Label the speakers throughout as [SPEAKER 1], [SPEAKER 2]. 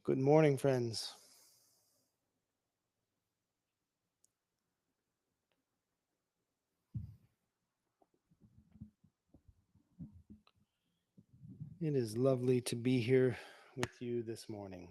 [SPEAKER 1] Good morning, friends. It is lovely to be here with you this morning.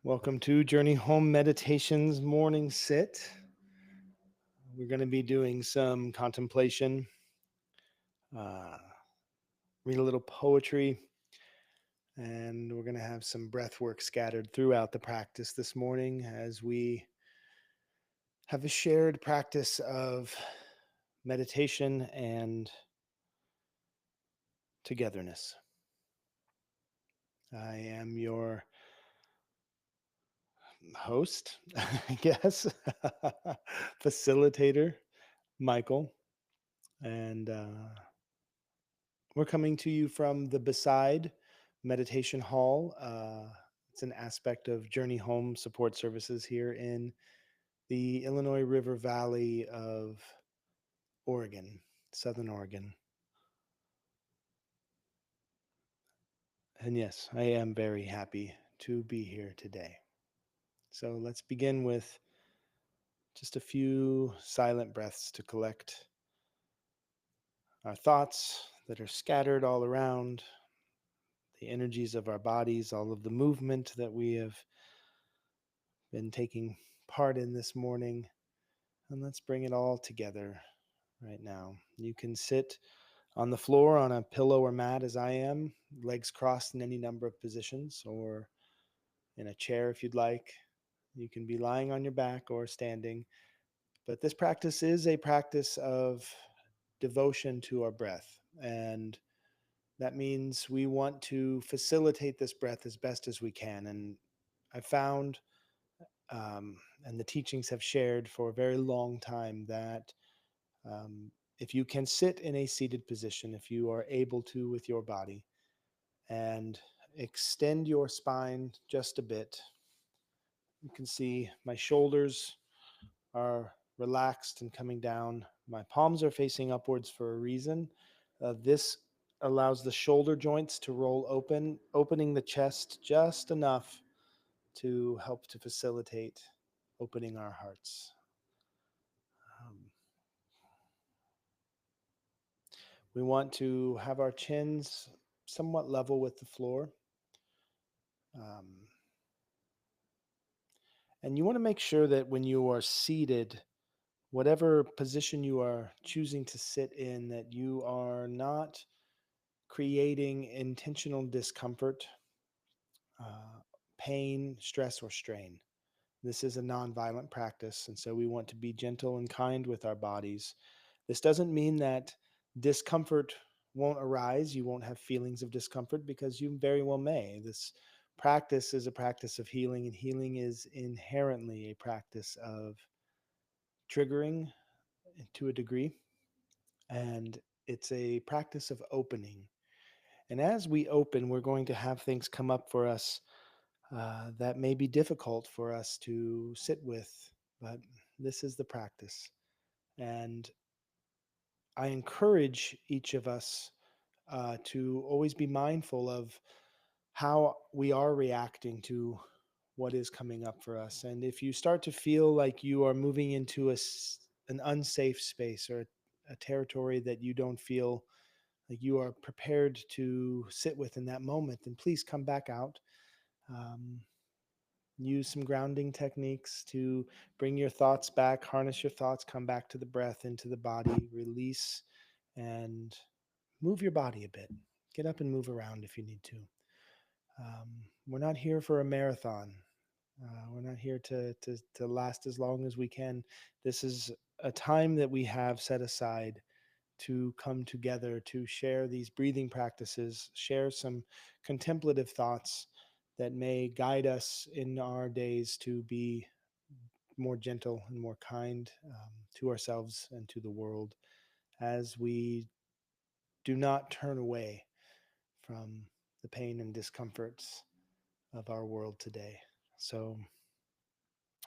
[SPEAKER 1] Welcome to Journey Home Meditations Morning Sit. We're going to be doing some contemplation, uh, read a little poetry, and we're going to have some breath work scattered throughout the practice this morning as we have a shared practice of meditation and togetherness. I am your host, I guess, facilitator, Michael. And we're coming to you from the Beside Meditation Hall. It's an aspect of Journey Home Support Services here in the Illinois River Valley of Oregon, Southern Oregon. And yes, I am very happy to be here today. So let's begin with just a few silent breaths to collect our thoughts that are scattered all around, the energies of our bodies, all of the movement that we have been taking part in this morning. And let's bring it all together right now. You can sit on the floor on a pillow or mat as I am, legs crossed in any number of positions, or in a chair if you'd like. You can be lying on your back or standing. But this practice is a practice of devotion to our breath. And that means we want to facilitate this breath as best as we can. And I found, and the teachings have shared for a very long time, that um, if you can sit in a seated position, if you are able to with your body, and extend your spine just a bit, you can see my shoulders are relaxed and coming down. My palms are facing upwards for a reason. This allows the shoulder joints to roll open, opening the chest just enough to help to facilitate opening our hearts. Um, we want to have our chins somewhat level with the floor. Um, and you want to make sure that when you are seated, whatever position you are choosing to sit in, that you are not creating intentional discomfort, uh, pain, stress, or strain. This is a nonviolent practice, and so we want to be gentle and kind with our bodies. This doesn't mean that discomfort won't arise. You won't have feelings of discomfort because you very well may. This practice is a practice of healing, and healing is inherently a practice of triggering to a degree, and it's a practice of opening. And as we open, we're going to have things come up for us that may be difficult for us to sit with, but this is the practice. And I encourage each of us to always be mindful of how we are reacting to what is coming up for us. And if you start to feel like you are moving into an unsafe space or a territory that you don't feel like you are prepared to sit with in that moment, then please come back out. Um, Use some grounding techniques to bring your thoughts back, harness your thoughts, come back to the breath, into the body, release, and move your body a bit. Get up and move around if you need to. We're not here for a marathon. We're not here to last as long as we can. This is a time that we have set aside to come together to share these breathing practices, share some contemplative thoughts that may guide us in our days to be more gentle and more kind to ourselves and to the world as we do not turn away from the pain and discomforts of our world today. So,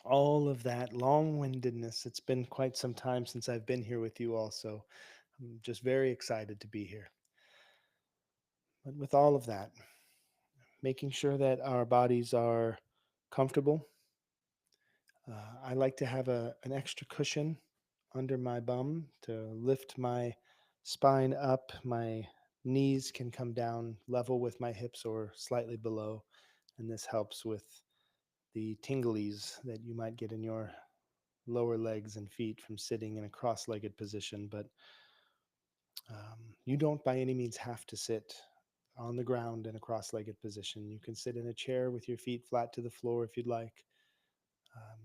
[SPEAKER 1] all of that long windedness, it's been quite some time since I've been here with you all. So, I'm just very excited to be here. But with all of that, making sure that our bodies are comfortable. I like to have an extra cushion under my bum to lift my spine up. My knees can come down level with my hips or slightly below. And this helps with the tinglies that you might get in your lower legs and feet from sitting in a cross legged position. But you don't by any means have to sit on the ground in a cross legged position. You can sit in a chair with your feet flat to the floor if you'd like. Um,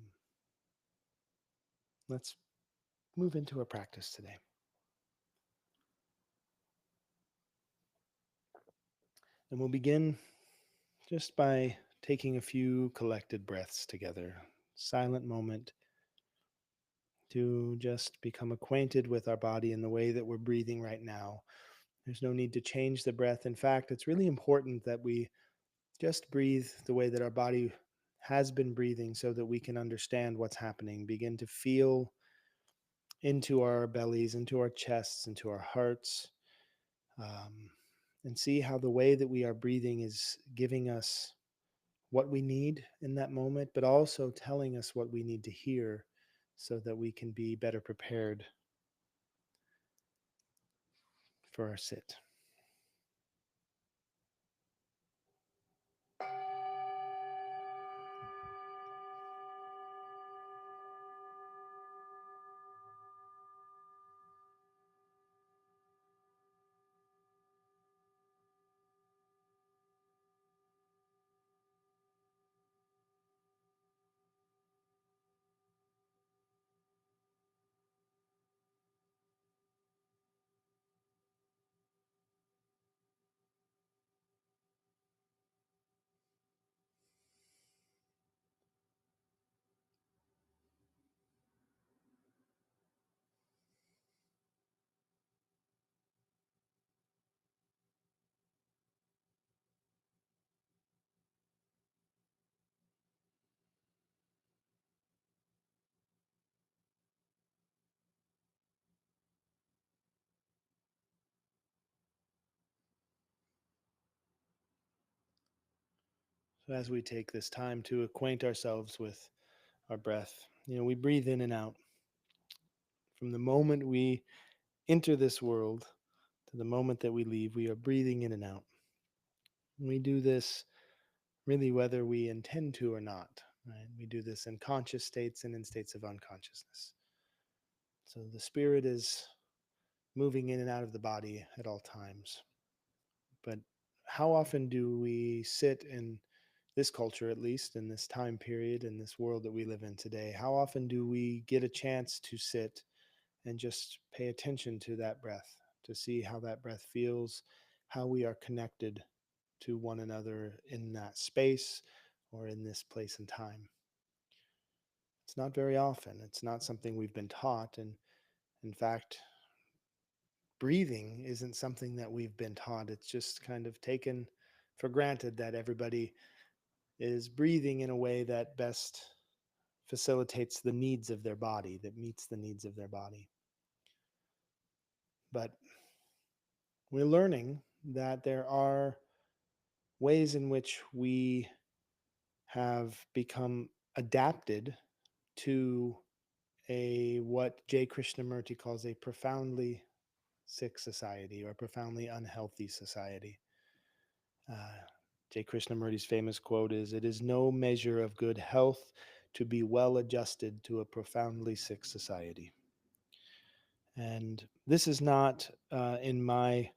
[SPEAKER 1] let's move into our practice today. And we'll begin just by taking a few collected breaths together. Silent moment to just become acquainted with our body and the way that we're breathing right now. There's no need to change the breath. In fact, it's really important that we just breathe the way that our body has been breathing so that we can understand what's happening, begin to feel into our bellies, into our chests, into our hearts, um, and see how the way that we are breathing is giving us what we need in that moment, but also telling us what we need to hear so that we can be better prepared for our sit. So, as we take this time to acquaint ourselves with our breath, we breathe in and out. From the moment we enter this world to the moment that we leave, we are breathing in and out. We do this really whether we intend to or not. Right? We do this in conscious states and in states of unconsciousness. So the spirit is moving in and out of the body at all times. But how often do we sit in this culture, at least in this time period, in this world that we live in today? How often do we get a chance to sit and just pay attention to that breath, to see how that breath feels, how we are connected to one another in that space or in this place and time? It's not very often. It's not something we've been taught. And in fact, breathing isn't something that we've been taught. It's just kind of taken for granted that everybody is breathing in a way that best facilitates the needs of their body, that meets the needs of their body. But we're learning that there are ways in which we have become adapted to a what J. Krishnamurti calls a profoundly sick society or a profoundly unhealthy society. Uh, J. Krishnamurti's famous quote is, "It is no measure of good health to be well adjusted to a profoundly sick society." And this is not, in my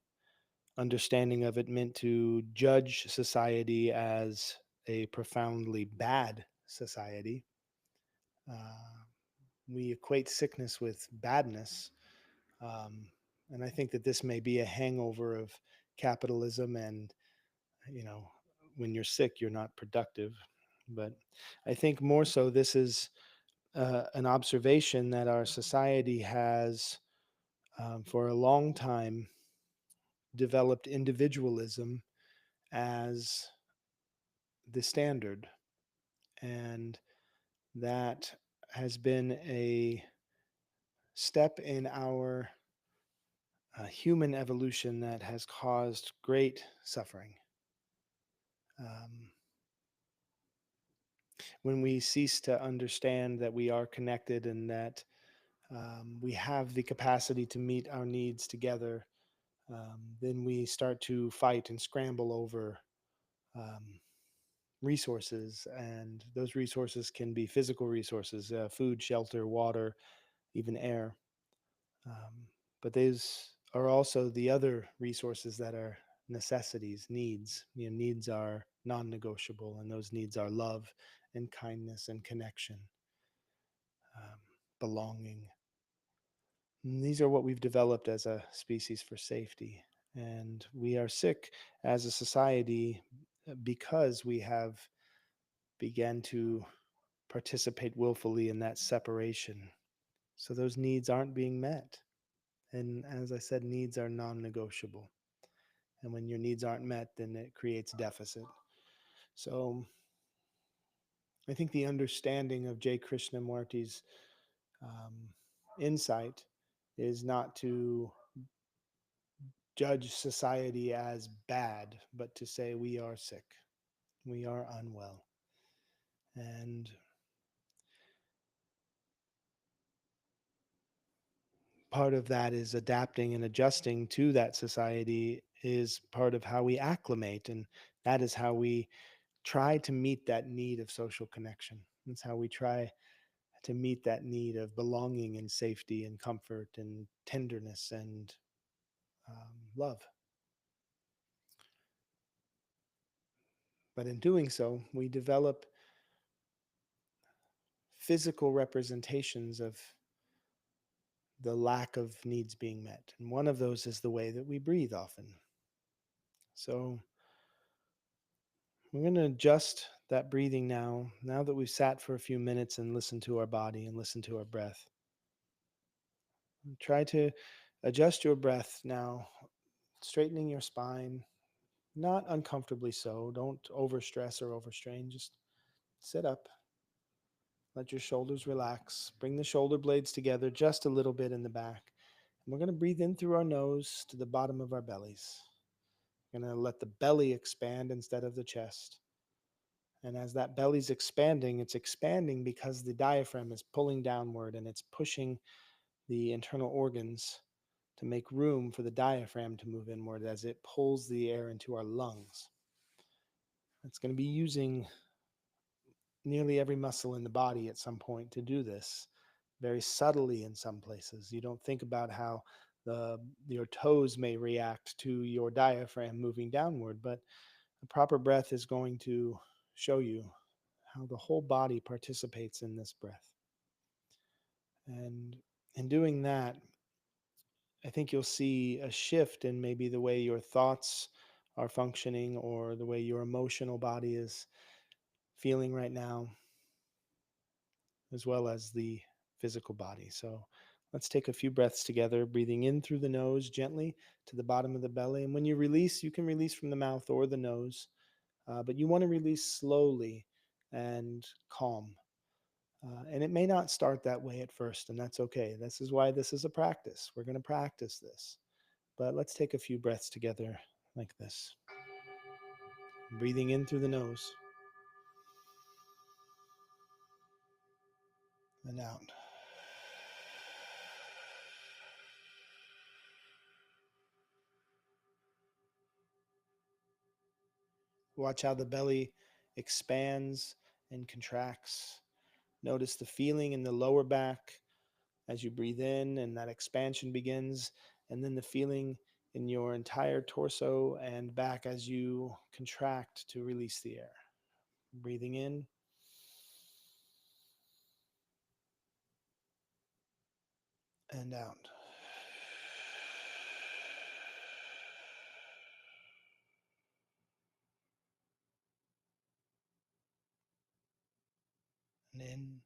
[SPEAKER 1] understanding of it, meant to judge society as a profoundly bad society. Uh, we equate sickness with badness. Um, and I think that this may be a hangover of capitalism and, you know, when you're sick, you're not productive. But I think more so, this is an observation that our society has, for a long time, developed individualism as the standard. And that has been a step in our human evolution that has caused great suffering. Um, when we cease to understand that we are connected and that we have the capacity to meet our needs together, then we start to fight and scramble over um, resources. And those resources can be physical resources, food, shelter, water, even air. Um, but these are also the other resources that are necessities, needs. Needs are non-negotiable, and those needs are love and kindness and connection, um, belonging. And these are what we've developed as a species for safety. And we are sick as a society because we have began to participate willfully in that separation. So those needs aren't being met. And as I said, needs are non negotiable. And when your needs aren't met, then it creates deficit. So I think the understanding of J. Krishnamurti's um, insight is not to judge society as bad, but to say we are sick, we are unwell. And part of that is adapting and adjusting to that society is part of how we acclimate. And that is how we try to meet that need of social connection. That's how we try to meet that need of belonging and safety and comfort and tenderness and love. But in doing so, we develop physical representations of the lack of needs being met. And one of those is the way that we breathe often. So we're going to adjust that breathing now that we've sat for a few minutes and listened to our body and listened to our breath. Try to adjust your breath now, straightening your spine, not uncomfortably so. Don't overstress or overstrain. Just sit up. Let your shoulders relax. Bring the shoulder blades together just a little bit in the back. And we're going to breathe in through our nose to the bottom of our bellies. We're going to let the belly expand instead of the chest. And as that belly's expanding, it's expanding because the diaphragm is pulling downward and it's pushing the internal organs to make room for the diaphragm to move inward as it pulls the air into our lungs. It's going to be using nearly every muscle in the body at some point to do this, very subtly in some places. You don't think about how your toes may react to your diaphragm moving downward, but a proper breath is going to show you how the whole body participates in this breath. And in doing that, I think you'll see a shift in maybe the way your thoughts are functioning or the way your emotional body is feeling right now, as well as the physical body. So let's take a few breaths together, breathing in through the nose gently to the bottom of the belly. And when you release, you can release from the mouth or the nose, but you want to release slowly and calm. And it may not start that way at first, and that's okay. This is why this is a practice. We're going to practice this. But let's take a few breaths together like this. Breathing in through the nose and out. Watch how the belly expands and contracts. Notice the feeling in the lower back as you breathe in and that expansion begins, and then the feeling in your entire torso and back as you contract to release the air. Breathing in and out. And in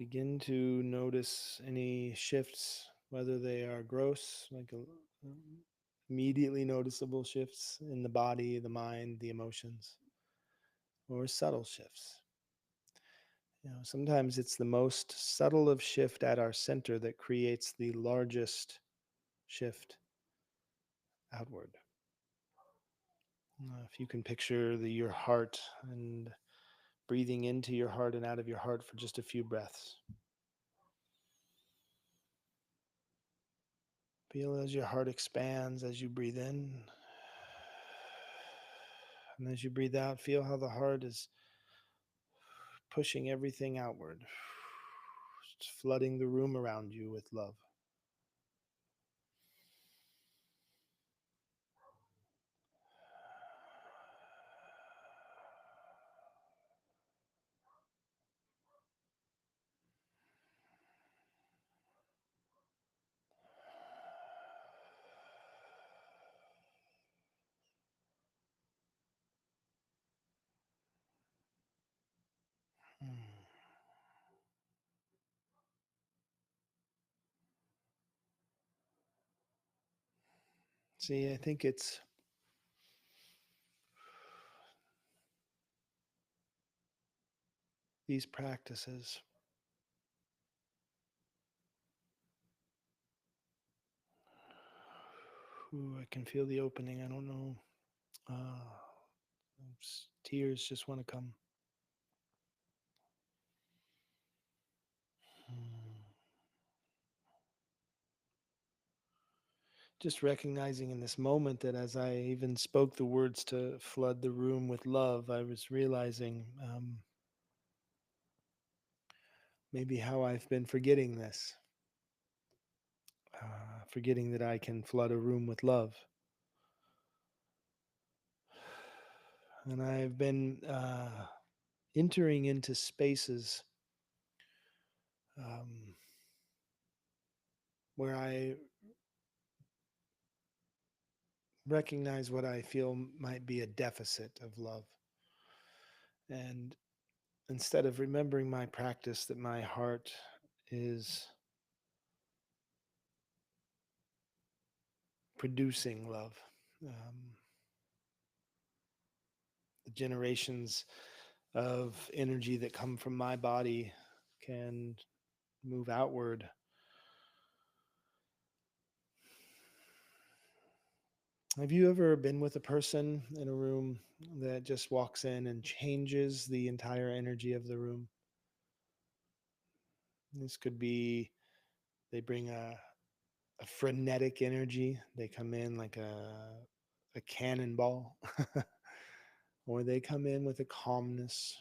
[SPEAKER 1] Begin to notice any shifts, whether they are gross, immediately noticeable shifts in the body, the mind, the emotions, or subtle shifts. Sometimes it's the most subtle of shift at our center that creates the largest shift outward. If you can picture your heart and breathing into your heart and out of your heart for just a few breaths. Feel as your heart expands as you breathe in. And as you breathe out, feel how the heart is pushing everything outward, just flooding the room around you with love. See, I think it's these practices. Ooh, I can feel the opening. I don't know. Tears just want to come. Just recognizing in this moment that as I even spoke the words to flood the room with love, I was realizing maybe how I've been forgetting this, forgetting that I can flood a room with love. And I've been entering into spaces where I recognize what I feel might be a deficit of love. And instead of remembering my practice, that my heart is producing love. The generations of energy that come from my body can move outward. Have you ever been with a person in a room that just walks in and changes the entire energy of the room? This could be they bring a frenetic energy. They come in like a cannonball, or they come in with a calmness,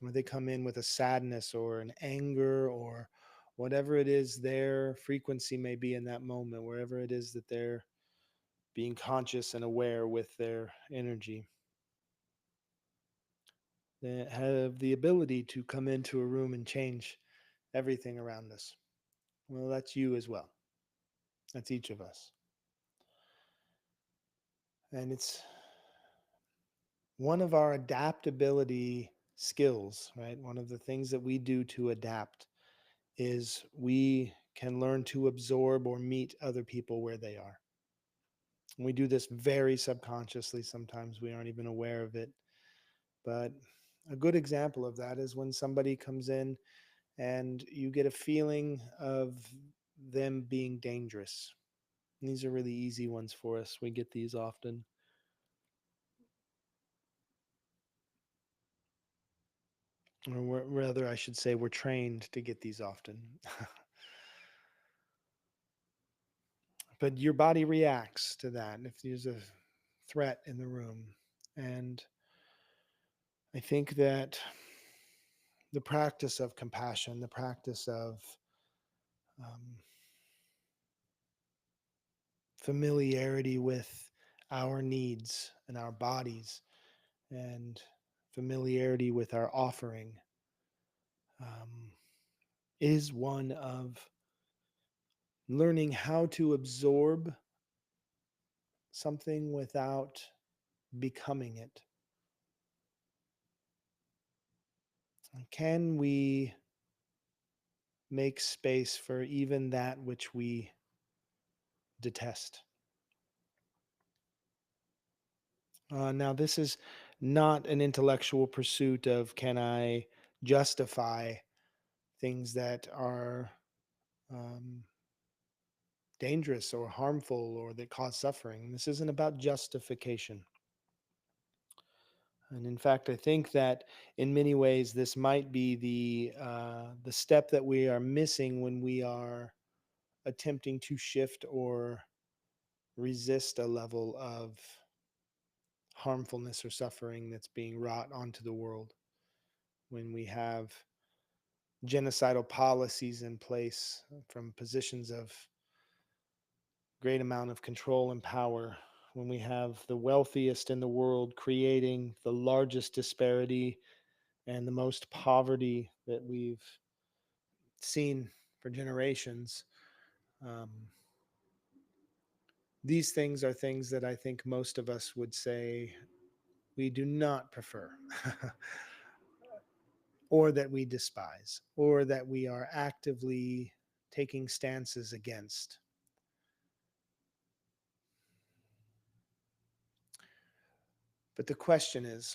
[SPEAKER 1] or they come in with a sadness or an anger or whatever it is their frequency may be in that moment, wherever it is that they're being conscious and aware with their energy. They have the ability to come into a room and change everything around us. Well, that's you as well. That's each of us. And it's one of our adaptability skills, right? One of the things that we do to adapt is we can learn to absorb or meet other people where they are. And we do this very subconsciously. Sometimes we aren't even aware of it. But a good example of that is when somebody comes in and you get a feeling of them being dangerous. And these are really easy ones for us. We get these often. Or rather, I should say, we're trained to get these often. But your body reacts to that if there's a threat in the room. And I think that the practice of compassion, the practice of um, familiarity with our needs and our bodies, and familiarity with our offering, um, is one of learning how to absorb something without becoming it. Can we make space for even that which we detest. Now, this is not an intellectual pursuit of can I justify things that are um, dangerous or harmful or that cause suffering. This isn't about justification. And in fact, I think that in many ways this might be the step that we are missing when we are attempting to shift or resist a level of harmfulness or suffering that's being wrought onto the world. When we have genocidal policies in place from positions of great amount of control and power, when we have the wealthiest in the world creating the largest disparity and the most poverty that we've seen for generations. Um, these things are things that I think most of us would say we do not prefer, or that we despise, or that we are actively taking stances against. But the question is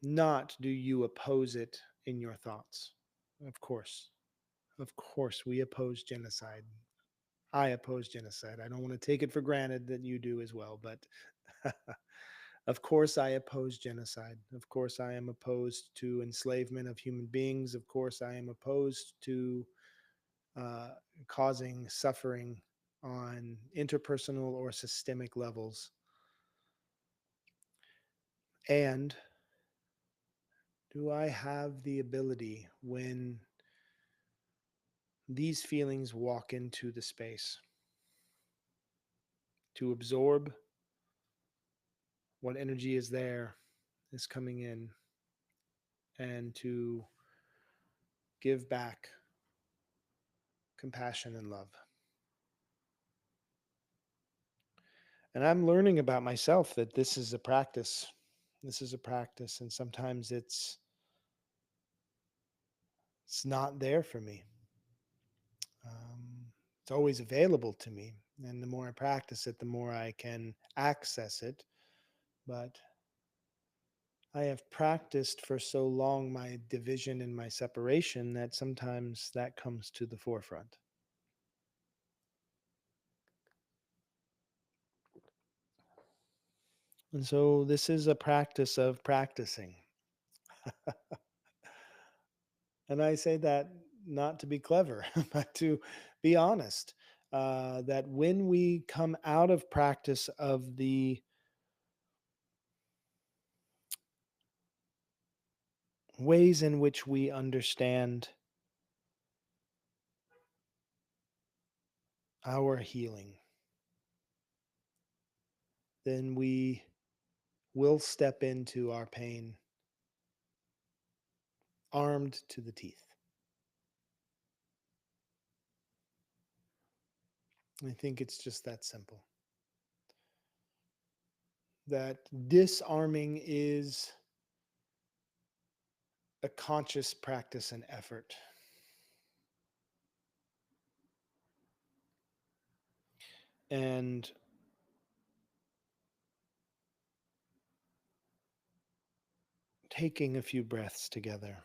[SPEAKER 1] not do you oppose it in your thoughts? Of course. Of course, we oppose genocide. I oppose genocide. I don't want to take it for granted that you do as well, but of course, I oppose genocide. Of course, I am opposed to enslavement of human beings. Of course, I am opposed to uh, causing suffering on interpersonal or systemic levels. And do I have the ability when these feelings walk into the space to absorb what energy is there, is coming in, and to give back compassion and love? And I'm learning about myself that this is a practice. This is a practice, and sometimes it's not there for me. It's always available to me, and the more I practice it, the more I can access it. But I have practiced for so long my division and my separation that sometimes that comes to the forefront. And so this is a practice of practicing. And I say that not to be clever, but to be honest. That when we come out of practice of the ways in which we understand our healing, then we will step into our pain armed to the teeth. I think it's just that simple. That disarming is a conscious practice and effort. And taking a few breaths together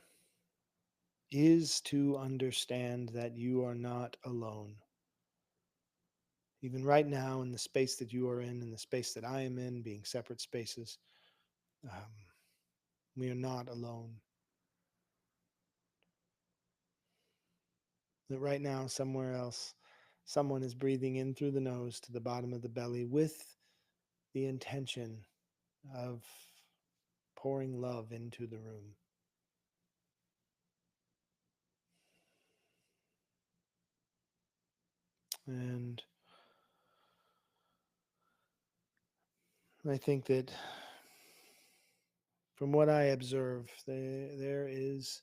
[SPEAKER 1] is to understand that you are not alone. Even right now, in the space that you are in the space that I am in, being separate spaces, um, we are not alone. That right now, somewhere else, someone is breathing in through the nose to the bottom of the belly with the intention of pouring love into the room. And I think that from what I observe, there is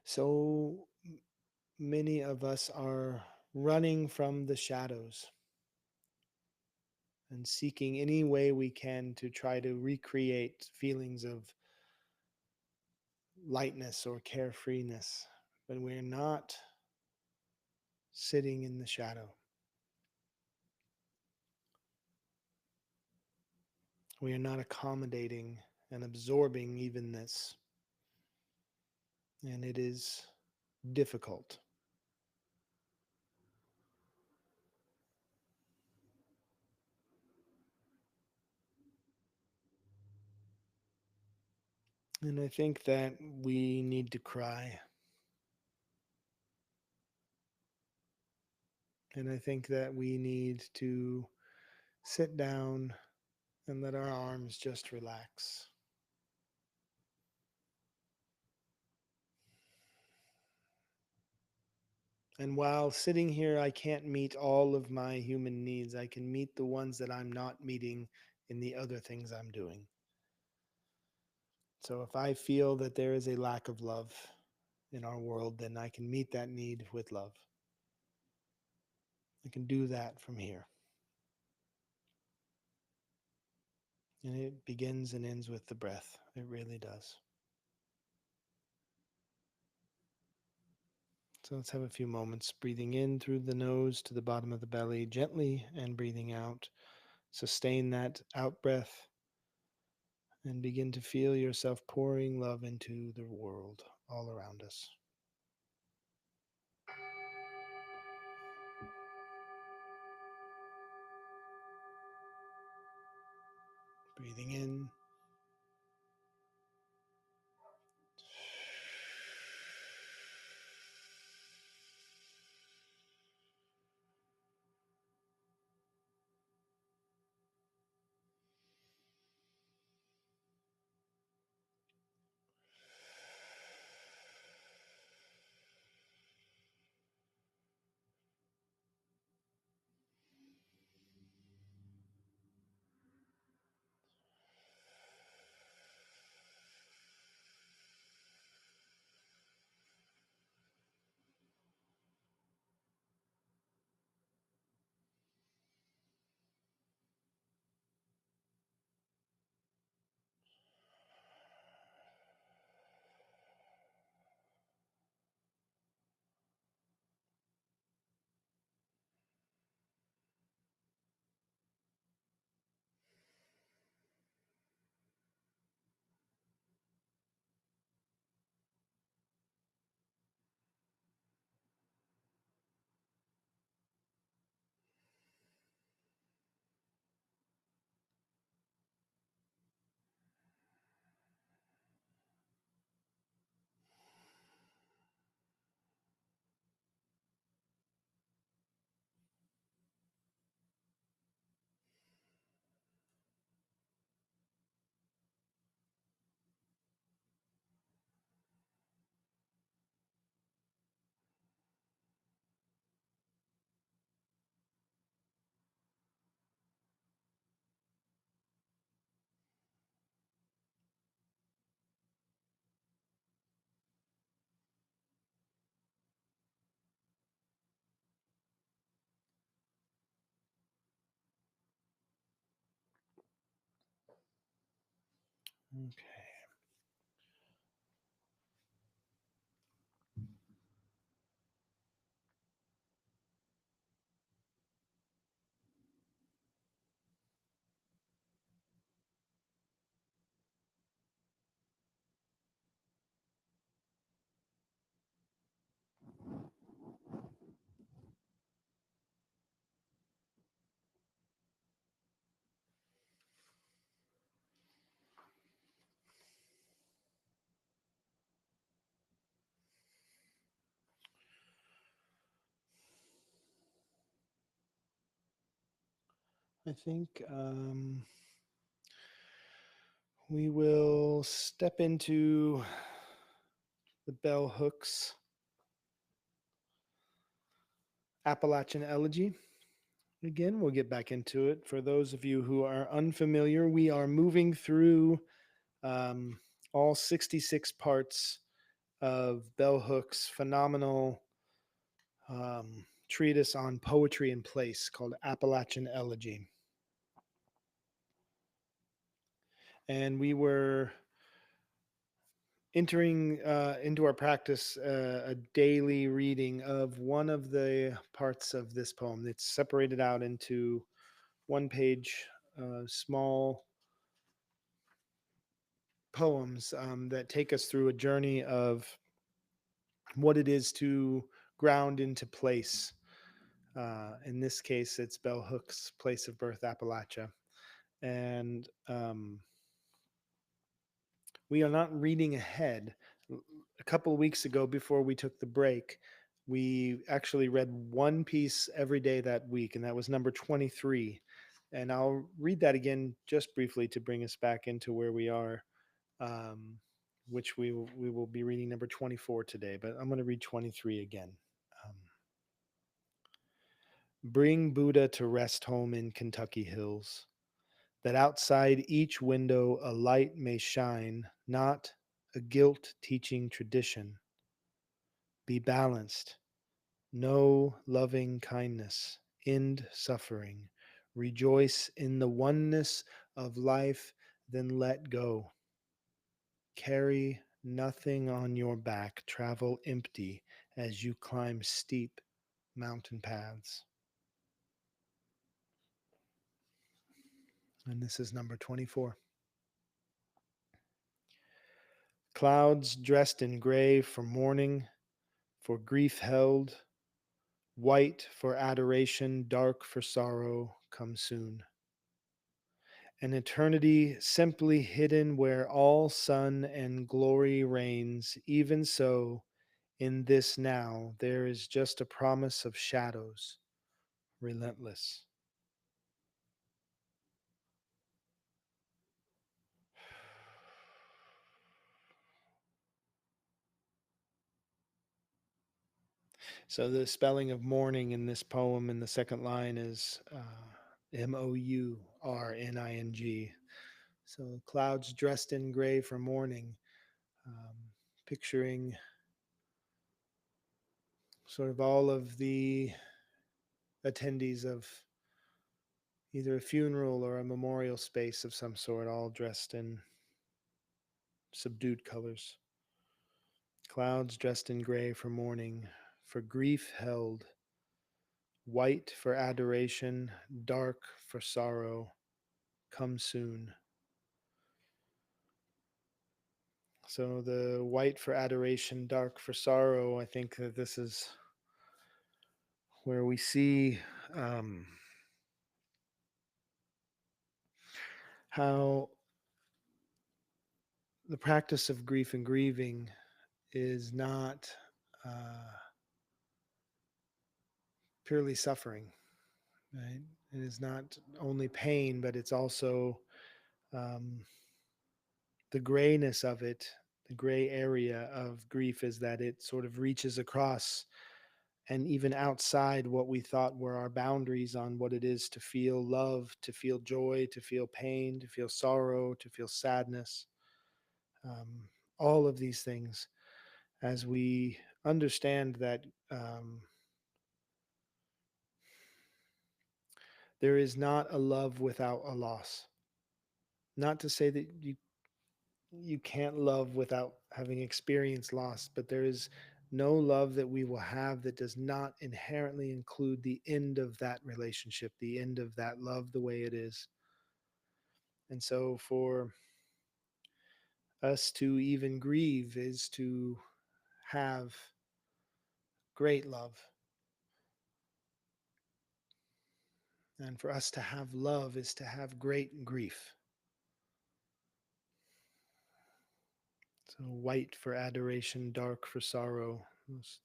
[SPEAKER 1] so many of us are running from the shadows. and seeking any way we can to try to recreate feelings of lightness or carefreeness, but we're not sitting in the shadow. We are not accommodating and absorbing even this. And it is difficult. And I think that we need to cry. And I think that we need to sit down and let our arms just relax. And while sitting here, I can't meet all of my human needs. I can meet the ones that I'm not meeting in the other things I'm doing. So if I feel that there is a lack of love in our world, then I can meet that need with love. I can do that from here. And it begins and ends with the breath. It really does. So let's have a few moments breathing in through the nose to the bottom of the belly gently and breathing out. Sustain that out breath and begin to feel yourself pouring love into the world all around us. Breathing in. Okay. I think we will step into the bell hooks Appalachian elegy. Again, we'll get back into it. For those of you who are unfamiliar, we are moving through um, all 66 parts of Bell Hook's phenomenal treatise on poetry and place called Appalachian Elegy. And we were entering into our practice a daily reading of one of the parts of this poem. It's separated out into one page, small poems that take us through a journey of what it is to ground into place. In this case, it's Bell Hook's place of birth, Appalachia. And we are not reading ahead. A couple of weeks ago, before we took the break, we actually read one piece every day that week, and that was number 23. And I'll read that again just briefly to bring us back into where we are, um, which we will be reading number 24 today, but I'm going to read 23 again. Um, Bring Buddha to rest home in Kentucky hills, that outside each window a light may shine, not a guilt teaching tradition. Be balanced, know loving kindness, end suffering, rejoice in the oneness of life, then let go. Carry nothing on your back, travel empty as you climb steep mountain paths. And this is number 24. Clouds dressed in gray for mourning, for grief held, white for adoration, dark for sorrow, come soon. An eternity simply hidden where all sun and glory reigns, even so, in this now, there is just a promise of shadows, relentless. So the spelling of mourning in this poem in the second line is Mourning. So clouds dressed in gray for mourning, um, picturing sort of all of the attendees of either a funeral or a memorial space of some sort, all dressed in subdued colors. Clouds dressed in gray for mourning, for grief held, white for adoration, dark for sorrow, come soon. So the white for adoration, dark for sorrow, I think that this is where we see um, how the practice of grief and grieving is not uh, purely suffering, right? It is not only pain, but it's also um, the grayness of it. The gray area of grief is that it sort of reaches across and even outside what we thought were our boundaries on what it is to feel love, to feel joy, to feel pain, to feel sorrow, to feel sadness. Um, all of these things, as we understand that there is not a love without a loss. Not to say that you can't love without having experienced loss, but there is no love that we will have that does not inherently include the end of that relationship, the end of that love the way it is. And so for us to even grieve is to have great love. And for us to have love is to have great grief. So white for adoration, dark for sorrow.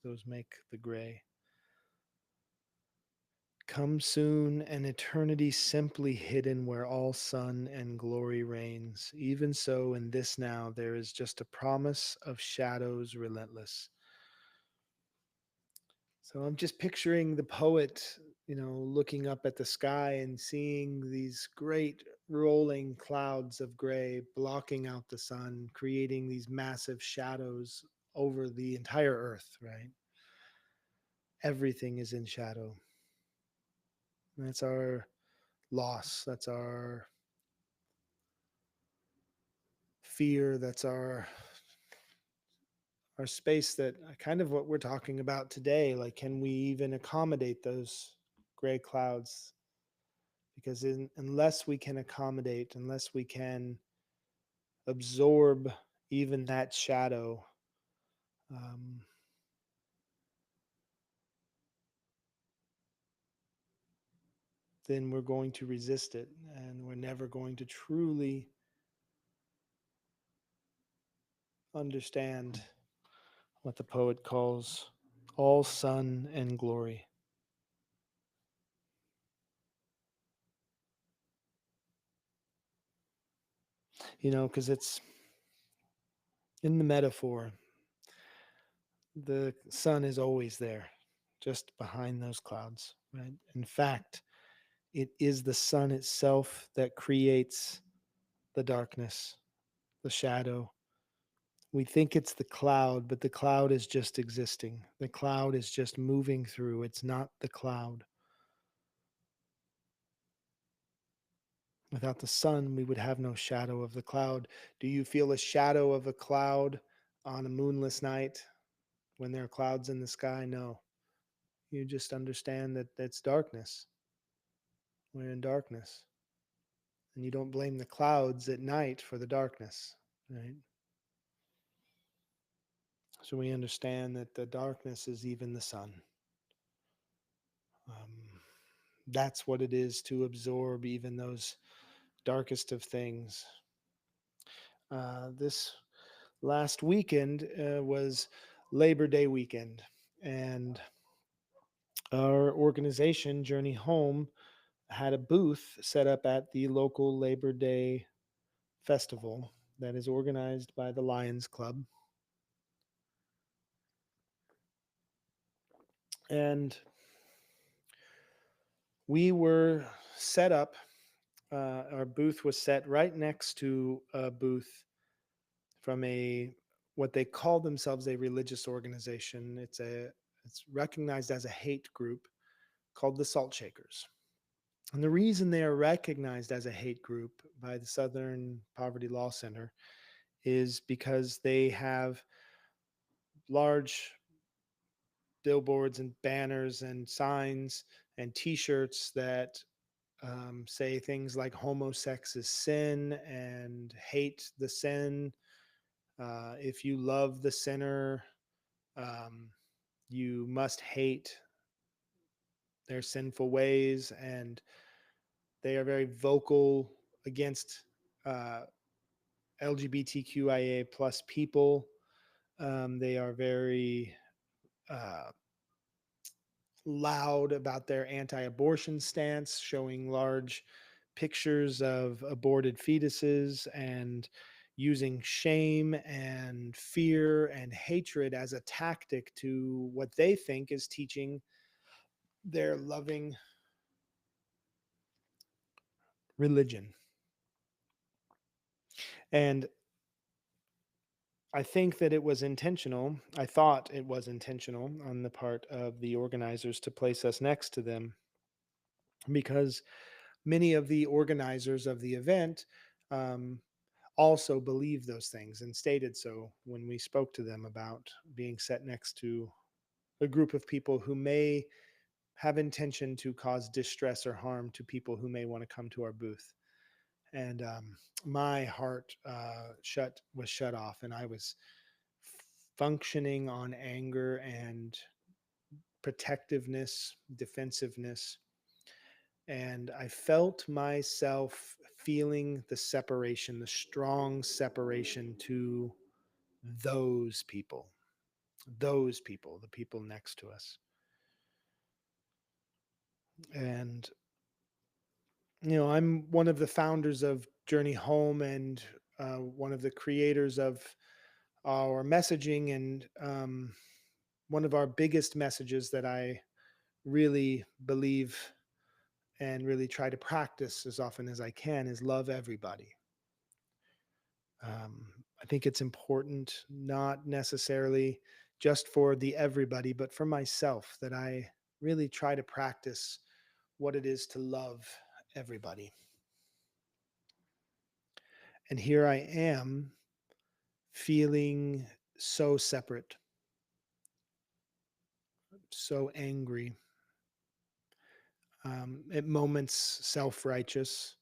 [SPEAKER 1] Those make the gray. Come soon, an eternity simply hidden where all sun and glory reigns. Even so, in this now, there is just a promise of shadows relentless. So I'm just picturing the poet, looking up at the sky and seeing these great rolling clouds of gray blocking out the sun, creating these massive shadows over the entire earth, right? Everything is in shadow. That's our loss. That's our fear, that's our space, that kind of what we're talking about today. Like, can we even accommodate those gray clouds? Because unless we can accommodate, unless we can absorb even that shadow, um, then we're going to resist it, and we're never going to truly understand what the poet calls all sun and glory. Because it's in the metaphor, the sun is always there, just behind those clouds, right? In fact, it is the sun itself that creates the darkness, the shadow. We think it's the cloud, but the cloud is just existing. The cloud is just moving through. It's not the cloud. Without the sun, we would have no shadow of the cloud. Do you feel a shadow of a cloud on a moonless night when there are clouds in the sky? No. You just understand that it's darkness. We're in darkness. And you don't blame the clouds at night for the darkness, right? So we understand that the darkness is even the sun. Um, that's what it is to absorb even those darkest of things. This last weekend was Labor Day weekend, and our organization, Journey Home, had a booth set up at the local Labor Day festival that is organized by the Lions Club. And we were set up, our booth was set right next to a booth from what they call themselves a religious organization. It's recognized as a hate group called the Salt Shakers. And the reason they are recognized as a hate group by the Southern Poverty Law Center is because they have large billboards and banners and signs and T-shirts that say things like homosex is sin and hate the sin. If you love the sinner, um, you must hate their sinful ways. And they are very vocal against uh, LGBTQIA plus people. They are very uh, loud about their anti-abortion stance, showing large pictures of aborted fetuses and using shame and fear and hatred as a tactic to what they think is teaching their loving religion. And I think that it was intentional. I thought it was intentional on the part of the organizers to place us next to them, because many of the organizers of the event um, also believed those things and stated so when we spoke to them about being set next to a group of people who may have intention to cause distress or harm to people who may want to come to our booth. And my heart was shut off, and I was functioning on anger and protectiveness, defensiveness. And I felt myself feeling the separation, the strong separation to those people, the people next to us. And, I'm one of the founders of Journey Home, and one of the creators of our messaging. And one of our biggest messages that I really believe and really try to practice as often as I can is love everybody. Um, I think it's important, not necessarily just for the everybody, but for myself, that I really try to practice what it is to love everybody. And here I am feeling so separate, so angry, at moments self righteous,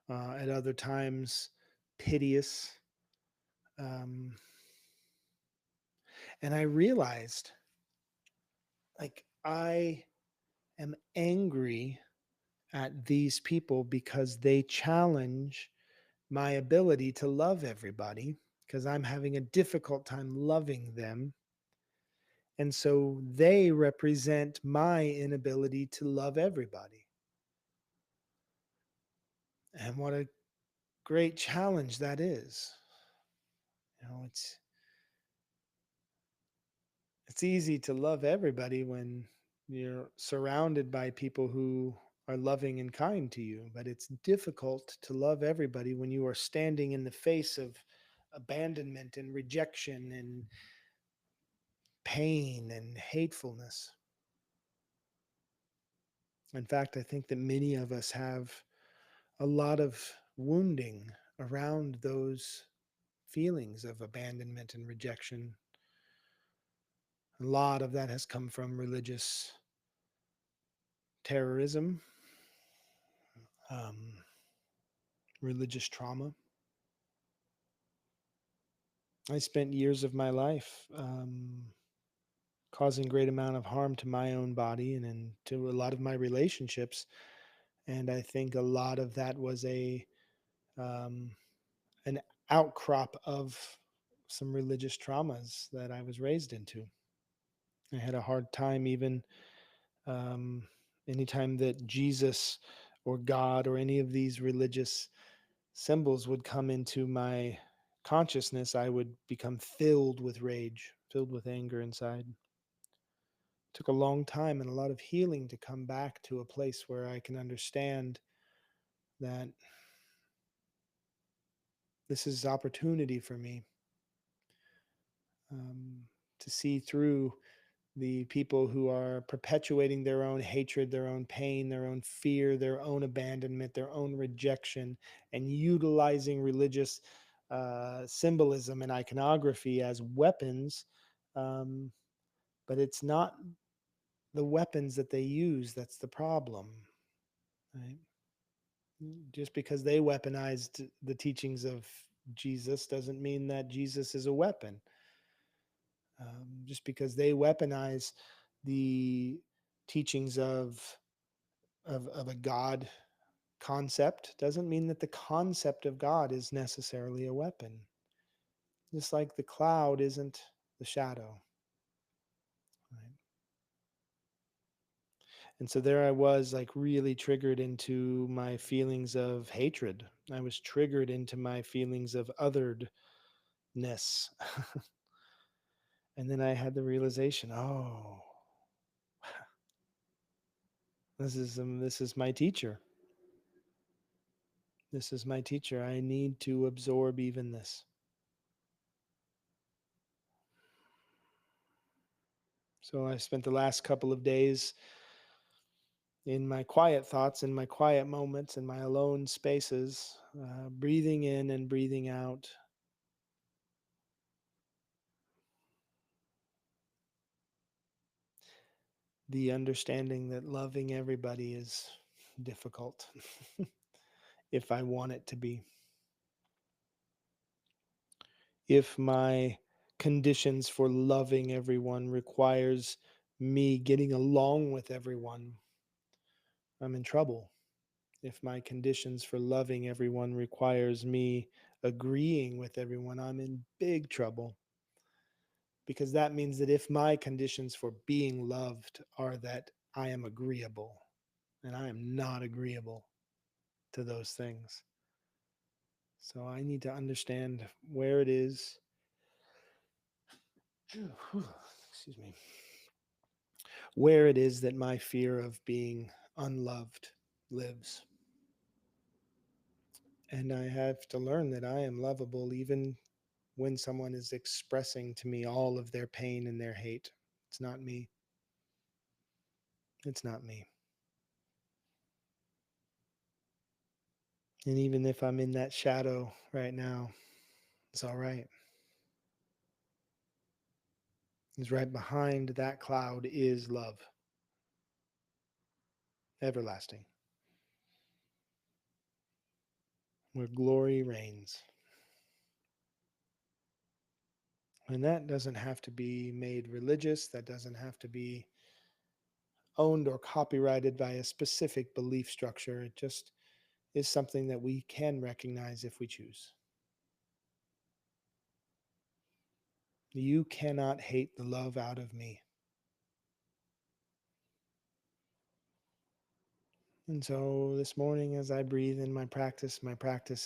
[SPEAKER 1] at other times piteous. Um, and I realized, like, I am angry at these people because they challenge my ability to love everybody, because I'm having a difficult time loving them. And so they represent my inability to love everybody. And what a great challenge that is. It's easy to love everybody when you're surrounded by people who are loving and kind to you, but it's difficult to love everybody when you are standing in the face of abandonment and rejection and pain and hatefulness. In fact, I think that many of us have a lot of wounding around those feelings of abandonment and rejection. A lot of that has come from religious terrorism, um, religious trauma. I spent years of my life causing great amount of harm to my own body and to a lot of my relationships, and I think a lot of that was a um, an outcrop of some religious traumas that I was raised into. I had a hard time even um, anytime that Jesus or God or any of these religious symbols would come into my consciousness, I would become filled with rage, filled with anger inside. It took a long time and a lot of healing to come back to a place where I can understand that this is opportunity for me, um, to see through the people who are perpetuating their own hatred, their own pain, their own fear, their own abandonment, their own rejection, and utilizing religious symbolism and iconography as weapons. Um, but it's not the weapons that they use that's the problem, right? Just because they weaponized the teachings of Jesus doesn't mean that Jesus is a weapon. Just because they weaponize the teachings of a God concept doesn't mean that the concept of God is necessarily a weapon. Just like the cloud isn't the shadow. Right? And so there I was, like, really triggered into my feelings of hatred. I was triggered into my feelings of otheredness. And then I had the realization, oh, this is my teacher. This is my teacher. I need to absorb even this. So I spent the last couple of days in my quiet thoughts, in my quiet moments, in my alone spaces, breathing in and breathing out. The understanding that loving everybody is difficult if I want it to be. If my conditions for loving everyone requires me getting along with everyone, I'm in trouble. If my conditions for loving everyone requires me agreeing with everyone, I'm in big trouble. Because that means that if my conditions for being loved are that I am agreeable, and I am not agreeable to those things. So I need to understand where it is, excuse me, where it is that my fear of being unloved lives. And I have to learn that I am lovable even when someone is expressing to me all of their pain and their hate. It's not me. It's not me. And even if I'm in that shadow right now, it's all right. Is right behind that cloud is love, everlasting, where glory reigns. And that doesn't have to be made religious, that doesn't have to be owned or copyrighted by a specific belief structure. It just is something that we can recognize if we choose. You cannot hate the love out of me. And so this morning, as I breathe in my practice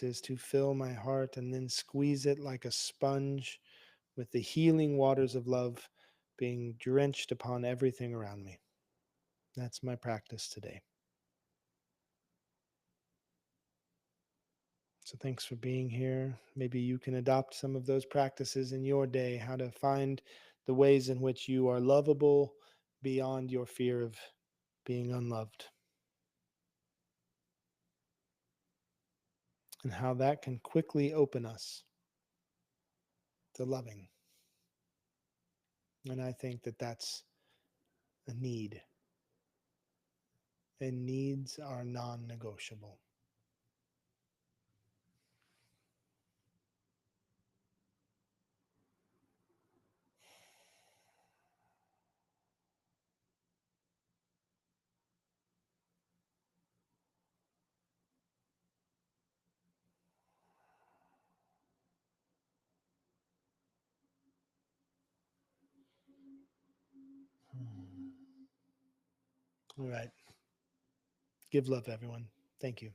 [SPEAKER 1] is to fill my heart and then squeeze it like a sponge with the healing waters of love being drenched upon everything around me. That's my practice today. So thanks for being here. Maybe you can adopt some of those practices in your day, how to find the ways in which you are lovable beyond your fear of being unloved, and how that can quickly open us to loving. And I think that that's a need, and needs are non negotiable. All right. Give love, everyone. Thank you.